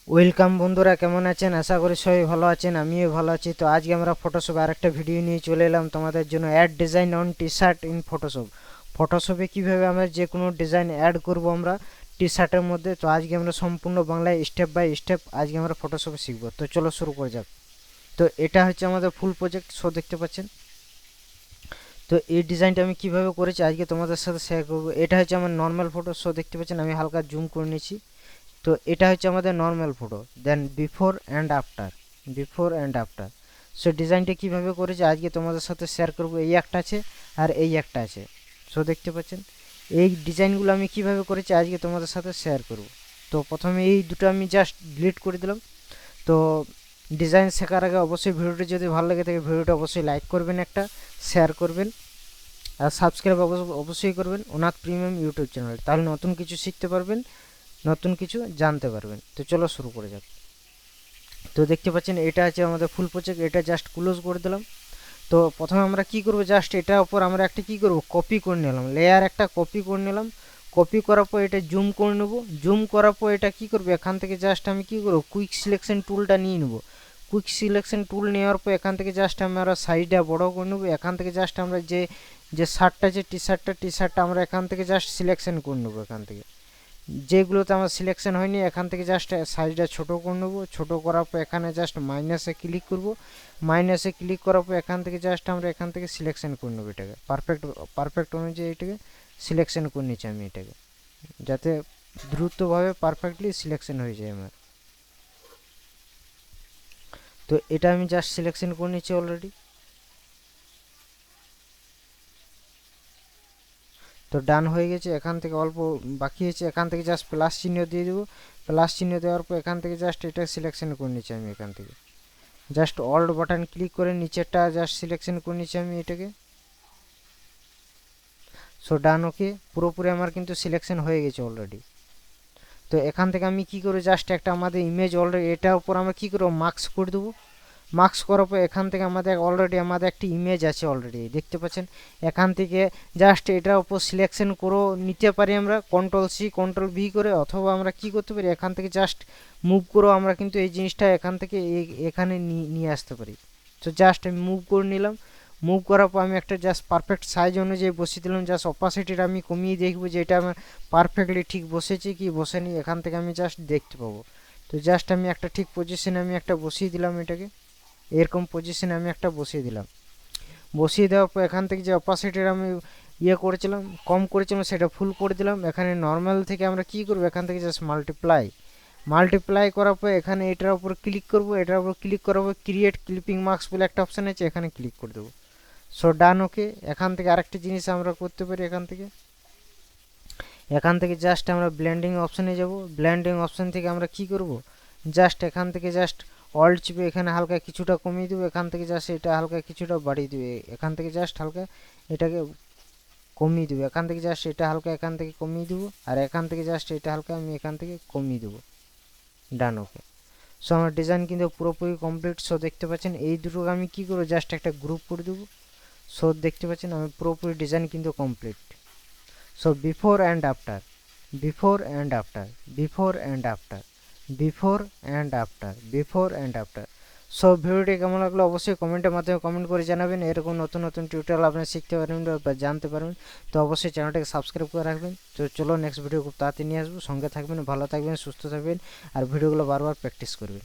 Welcome বন্ধুরা, কেমন আছেন? আশা করি সবাই ভালো আছেন, আমিও ভালো আছি। তো আজকে আমরা ফটোশপে আরেকটা ভিডিও নিয়ে চলে এলাম তোমাদের জন্য। Add design on T shirt in Photoshop. ফটোশপে কীভাবে আমরা যে কোনো ডিজাইন অ্যাড করব আমরা টি শার্টের মধ্যে। তো আজকে আমরা সম্পূর্ণ বাংলায় স্টেপ বাই স্টেপ আজকে আমরা ফটোশপে শিখবো। তো চলো শুরু করে যাক। তো এটা হচ্ছে আমাদের ফুল প্রজেক্ট, শো দেখতে পাচ্ছেন। তো এই ডিজাইনটা আমি কিভাবে করেছি আজকে তোমাদের সাথে শেয়ার করবো। এটা হচ্ছে আমার নর্মাল ফটো, শো দেখতে পাচ্ছেন, আমি হালকা জুম করে নিয়েছি। তো এটা হচ্ছে আমাদের normal photo, then before and after. So ডিজাইনটা কীভাবে করেছে আজকে তোমাদের সাথে শেয়ার করব। এই একটা আছে আর এই একটা আছে, সো দেখতে পাচ্ছেন। এই ডিজাইনগুলো আমি কিভাবে করেছি আজকে তোমাদের সাথে শেয়ার করব। তো প্রথমে এই দুটো আমি জাস্ট ডিলিট করে দিলাম। তো ডিজাইন শেখার আগে অবশ্যই ভিডিওটি যদি ভালো লাগে থাকে ভিডিওটা অবশ্যই লাইক করবেন, একটা শেয়ার করবেন, আর সাবস্ক্রাইব অবশ্যই করবেন অনাথ প্রিমিয়াম ইউটিউব চ্যানেল। তাহলে নতুন কিছু শিখতে পারবেন, নতুন কিছু জানতে পারবেন। তো চলো শুরু করে যাক। তো দেখতে পাচ্ছেন এটা আছে আমাদের ফুল প্রজেক্ট, এটা জাস্ট ক্লোজ করে দিলাম। তো প্রথমে আমরা কি করব, জাস্ট এটার উপর আমরা একটা কি করব, কপি করে নিলাম, লেয়ার একটা কপি করে নিলাম। কপি করার পর এটা জুম করে নেব। জুম করার পর এটা কি করব, এখান থেকে জাস্ট আমি কি করব, কুইক সিলেকশন টুলটা নিয়ে নেব। কুইক সিলেকশন টুল নেওয়ার পর এখান থেকে জাস্ট আমরা সাইজটা বড় করে নেব। এখান থেকে জাস্ট আমরা যে যে শার্টটা, যে টি শার্টটা আমরা এখান থেকে জাস্ট সিলেকশন করে নেব। এখান থেকে যেগুলোতে আমার সিলেকশন হয়নি এখান থেকে জাস্ট সাইজটা ছোটো করে নেবো। ছোটো করার পর এখানে জাস্ট মাইনাসে ক্লিক করব। মাইনাসে ক্লিক করার পর এখান থেকে জাস্ট আমরা এখান থেকে সিলেকশন করে নেবো। এটাকে পারফেক্ট অনুযায়ী এটাকে সিলেকশন করে নিচ্ছি আমি এটাকে, যাতে দ্রুতভাবে পারফেক্টলি সিলেকশন হয়ে যায় আমার। তো এটা আমি জাস্ট সিলেকশন করে নিচ্ছি অলরেডি। তো ডান হয়ে গেছে। এখান থেকে অল্প বাকি আছে, এখান থেকে জাস্ট প্লাস চিহ্ন দিয়ে দেবো। প্লাস চিহ্ন দেওয়ার পর এখান থেকে জাস্ট এটা সিলেকশন করে নিচ্ছি আমি। এখান থেকে জাস্ট অল্ট বাটন ক্লিক করে নিচেরটা জাস্ট সিলেকশন করে নিচ্ছি আমি এটাকে। সো ডান, ওকে। পুরোপুরি আমার কিন্তু সিলেকশন হয়ে গেছে অলরেডি। তো এখান থেকে আমি কি করে, জাস্ট একটা আমাদের ইমেজ অলরেডি এটার উপর আমরা কি করবো, মার্কস করে দেবো। মার্কস করার পর এখান থেকে আমাদের অলরেডি আমাদের একটি ইমেজ আছে অলরেডি, দেখতে পাচ্ছেন। এখান থেকে জাস্ট এটার উপর সিলেকশন করে নিতে পারি আমরা কন্ট্রোল-সি কন্ট্রোল-ভি করে, অথবা আমরা কি করতে পারি, এখান থেকে জাস্ট মুভ করেও আমরা কিন্তু এই জিনিসটা এখান থেকে এখানে নিয়ে আসতে পারি। তো জাস্ট আমি মুভ করে নিলাম। মুভ করার পর আমি একটা জাস্ট পারফেক্ট সাইজ অনুযায়ী বসিয়ে দিলাম। জাস্ট অপাসিটিটা আমি কমিয়ে দেখবো যে এটা আমার পারফেক্টলি ঠিক বসেছে কি বসেনি, এখান থেকে আমি জাস্ট দেখতে পাবো। তো জাস্ট আমি একটা ঠিক পজিশনে আমি একটা বসিয়ে দিলাম এটাকে, এরকম পজিশনে আমি একটা বসিয়ে দিলাম। বসিয়ে দেওয়ার পর এখান থেকে যে অপাসিটির আমি করেছিলাম, কম করেছিলাম, সেটা ফুল করে দিলাম। এখানে নর্মাল থেকে আমরা কি করব, এখান থেকে জাস্ট মাল্টিপ্লাই করার পর এখানে এটার উপর ক্লিক করব। এটার উপর ক্লিক করার পর ক্রিয়েট ক্লিপিং মার্কস বলে একটা অপশান আছে, এখানে ক্লিক করে দেবো। সো ডান, ওকে। এখান থেকে আরেকটা জিনিস আমরা করতে পারি, এখান থেকে জাস্ট আমরা ব্লেন্ডিং অপশানে যাব। ব্লেন্ডিং অপশান থেকে আমরা কি করব, জাস্ট এখান থেকে জাস্ট অল্ট চিপে এখানে হালকা কিছুটা কমিয়ে দেবো। এখান থেকে জাস্ট এটা হালকা কিছুটা বাড়িয়ে দেবে। এখান থেকে জাস্ট হালকা এটাকে কমিয়ে দেবো। এখান থেকে জাস্ট এটা হালকা এখান থেকে কমিয়ে দেবো, আর এখান থেকে জাস্ট এটা হালকা আমি এখান থেকে কমিয়ে দেবো। ডান, ওকে। সো আমার ডিজাইন কিন্তু পুরোপুরি কমপ্লিট। সো দেখতে পাচ্ছেন এই দুটো আমি কি করবো, জাস্ট একটা গ্রুপ করে দেবো। সো দেখতে পাচ্ছেন আমার পুরোপুরি ডিজাইন কিন্তু complete. So before and after, before and after, before and after, before and after. So ভিডিওটি কেমন লাগলো অবশ্যই কমেন্টের মাধ্যমে কমেন্ট করে জানাবেন। এরকম নতুন নতুন টিউটোরিয়াল আপনি শিখতে পারবেন বা জানতে পারবেন। তো অবশ্যই চ্যানেলটাকে সাবস্ক্রাইব করে রাখবেন। তো চলো নেক্সট ভিডিও খুব তাড়াতাড়ি নিয়ে আসবো। সঙ্গে থাকবেন, ভালো থাকবেন, সুস্থ থাকবেন, আর ভিডিওগুলো বারবার প্র্যাকটিস করবেন।